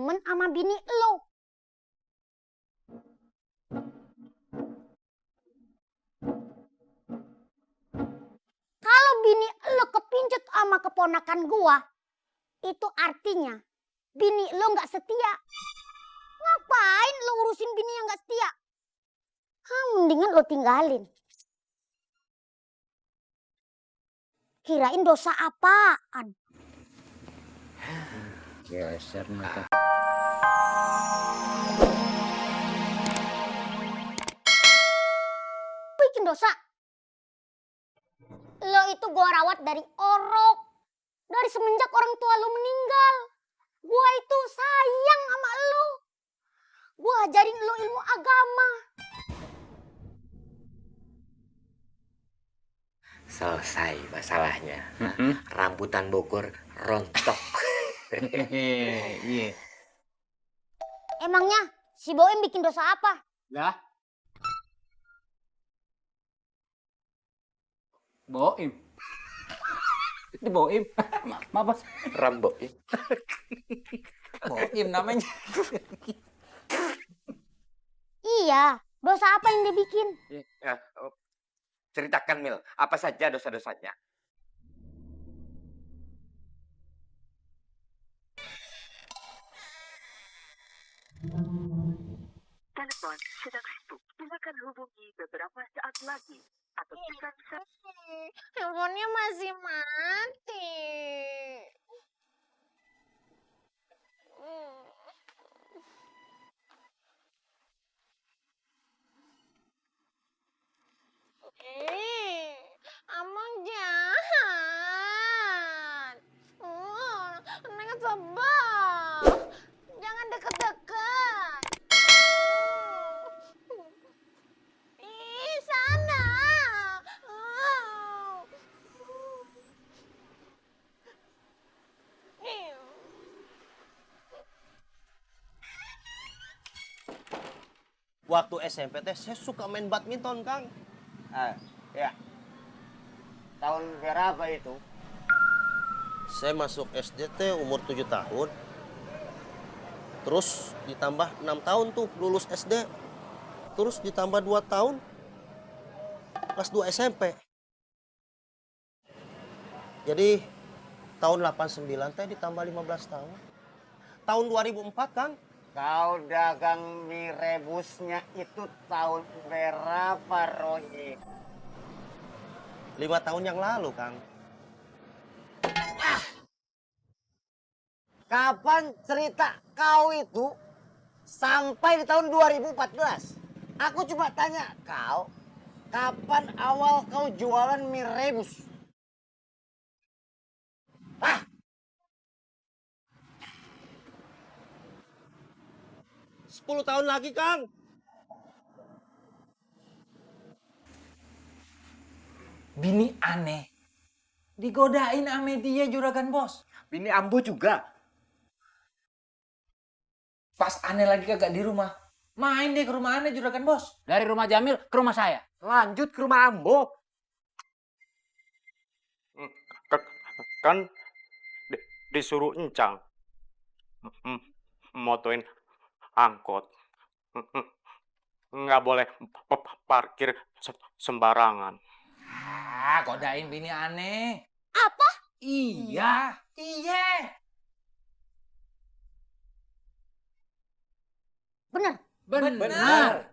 demen sama bini lo. Kalau bini lo kepincut sama keponakan gua, itu artinya bini lo nggak setia. Ngapain lo urusin bini yang nggak setia? Mendingan lo tinggalin. Kirain dosa apaan? Geser mata. Bikin dosa. Lo itu gua rawat dari orok. Dari semenjak orang tua lo meninggal. Gua itu sayang sama lo. Gua ajarin lo ilmu agama. Selesai masalahnya. Rambutan Bogor rontok. Iya. Emangnya si Boim bikin dosa apa? Lah. Boim. Itu Boim. Maaf, Bos. Rambo. Boim namanya. Iya, dosa apa yang dia bikin? Ya, ceritakan Mil, apa saja dosa-dosanya? Telepon sedang sibuk. Silakan hubungi beberapa saat lagi. Atau jika Handphonenya masih mati. Amang jahat. Neng sebel. Jangan deket-deket. Ih, sana. Waktu SMP teh saya suka main badminton, Kang. Ya. Tahun berapa itu? Saya masuk SD teh umur 7 tahun. Terus ditambah 6 tahun tuh lulus SD. Terus ditambah 2 tahun kelas 2 SMP. Jadi tahun 89 teh ditambah 15 tahun. Tahun 2004, Kang. Kau dagang mie rebusnya itu tahun berapa, Roy? 5 tahun yang lalu, Kang. Kapan cerita kau itu sampai di tahun 2014? Aku cuma tanya kau, kapan awal kau jualan mie rebus? 10 tahun lagi, Kang. Bini aneh. Digodain ame dia juragan Bos. Bini Ambo juga. Pas aneh lagi kagak di rumah. Main deh ke rumah aneh juragan Bos. Dari rumah Jamil ke rumah saya. Lanjut ke rumah Ambo. Kan disuruh encang motoin angkot, nggak boleh parkir sembarangan. Godain bini aneh. Apa? Iya. Iya. Bener. Benar.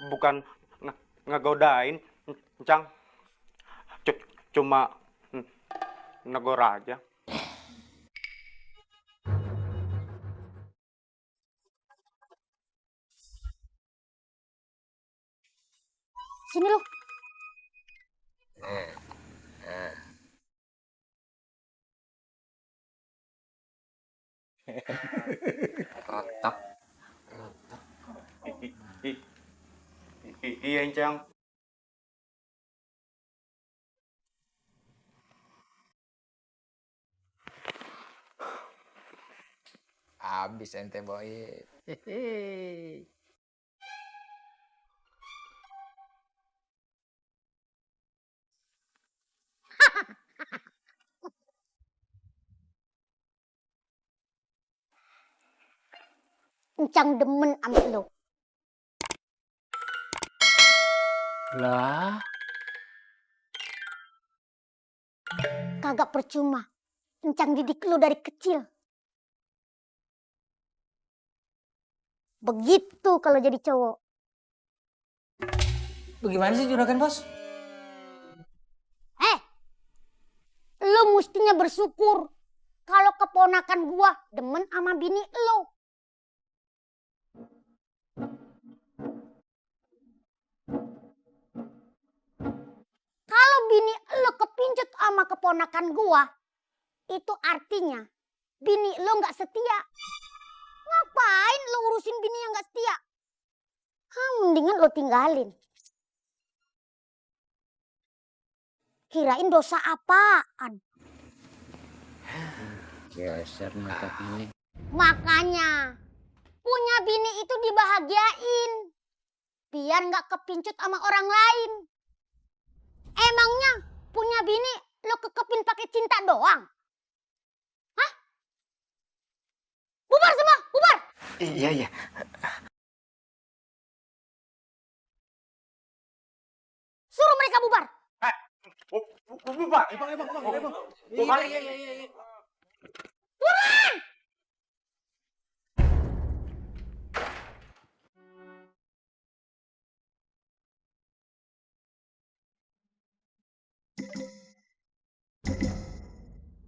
Bukan ngegodain, encang, cuma negor aja. Sini lo. Rontok. Iya, encang. habis ente boy. Hehehe. Encang demen sama lo. Lah, Kagak percuma. Encang didik lo dari kecil. Begitu kalau jadi cowok. bagaimana sih juragan bos? Lo mestinya bersyukur kalau keponakan gua demen sama bini lo. Kalau bini lo kepincut sama keponakan gua, itu artinya bini lo nggak setia. Ngapain lo urusin bini yang nggak setia? Mendingan lo tinggalin. Kirain dosa apaan? Geser mata ini. Makanya punya bini itu dibahagiain. Biar nggak kepincut sama orang lain. Emangnya punya bini lo kekepin pakai cinta doang? Hah? Bubar semua, bubar! Iya, iya. Suruh mereka bubar. Bubar. Bubar.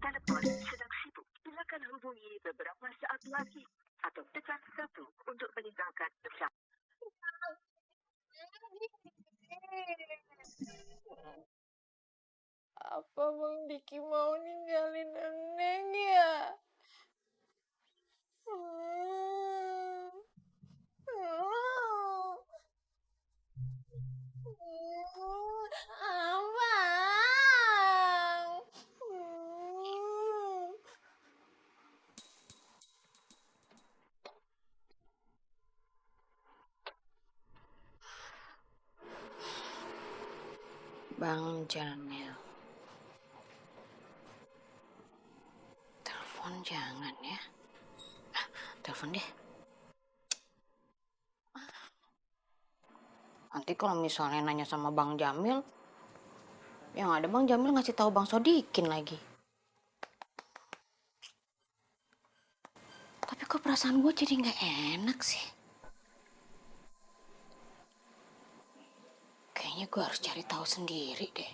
Telepon sedang sibuk. Silakan hubungi beberapa saat lagi. Atau tekan 1 untuk meninggalkan pesan. Apa Bang Diki mau ninggalin Neng ya? Abang. Bang Jamil. Telepon jangan ya. Telepon deh. Nanti kalau misalnya nanya sama Bang Jamil, yang ada Bang Jamil ngasih tahu Bang Sodikin lagi. Tapi kok perasaan gue jadi nggak enak sih. Kayaknya gue harus cari tahu sendiri deh.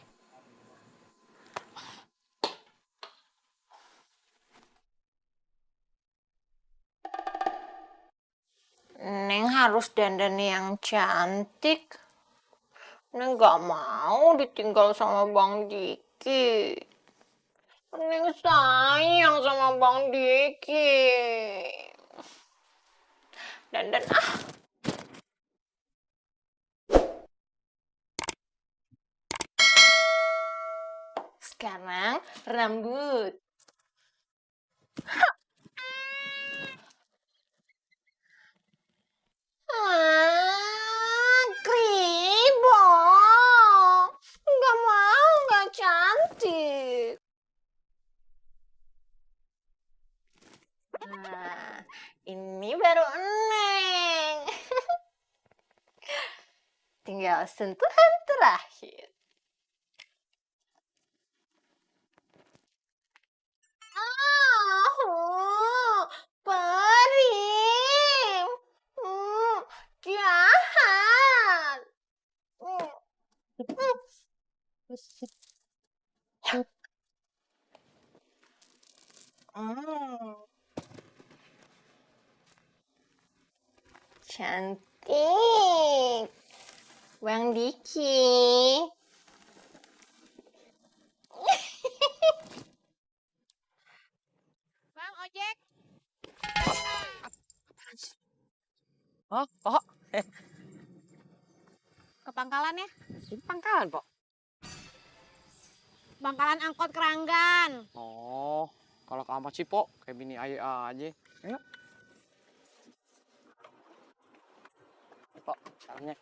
Neng harus dandan yang cantik. Neng gak mau ditinggal sama Bang Diki. Neng sayang sama Bang Diki. Dandan ah. Sekarang rambut. Kribo. Nggak mau, nggak cantik. Nah, ini baru Neng. Tinggal sentuhan terakhir. Peri. Jahat. Cantik. Bang Diki. Bang ojek. Oh, kok? Ke pangkalan ya? Ini pangkalan, Pok. Pangkalan angkot Keranggan. Oh, kalau ke Ahmad sih, Pok, kayak bini aja aja. Ayo. Kok salamnya.